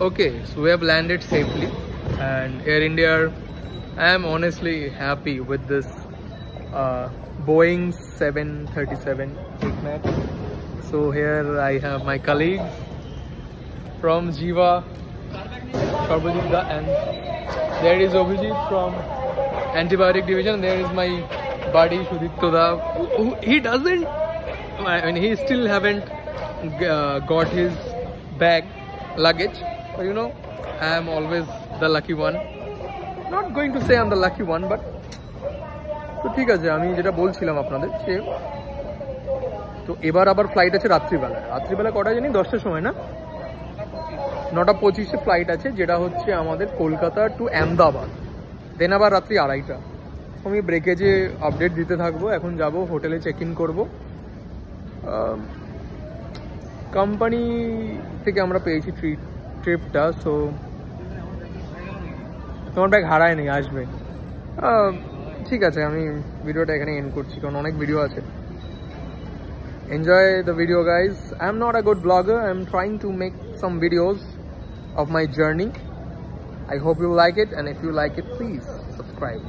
Okay, so we have landed safely, and Air India, I am honestly happy with this Boeing 737 Max. So here I have my colleagues from Jiva, Sharbajit Da, and there is Abhijit from Antibiotic Division. There is my buddy Sudipto Da. He doesn't, I mean, he still haven't got his luggage. But you know, I am always the lucky one. Not going to say I'm the lucky one, but তো ঠিক আছে, আমি যেটা বলছিলাম আপনাদের যে তো এবার আবার ফ্লাইট আছে রাত্রিবেলা কটায় জানি 10টার সময় না 9:25-এ ফ্লাইট আছে, যেটা হচ্ছে আমাদের কলকাতা টু আহমেদাবাদ, দেন আবার রাত্রি 2:30। আমি ব্রেকেজে আপডেট দিতে থাকবো। এখন যাব হোটেলে চেক ইন করবো। কোম্পানি থেকে আমরা পেয়েছি ট্রিপটা, সো তোমার ব্যাগ হারায় নেই, আসবে। ঠিক আছে, আমি ভিডিওটা এখানে এন্ড করছি কারণ অনেক ভিডিও আছে। Enjoy the video, guys. I'm not a good vlogger. I'm trying to make some videos of my journey. I hope you like it, and if you like it, please subscribe.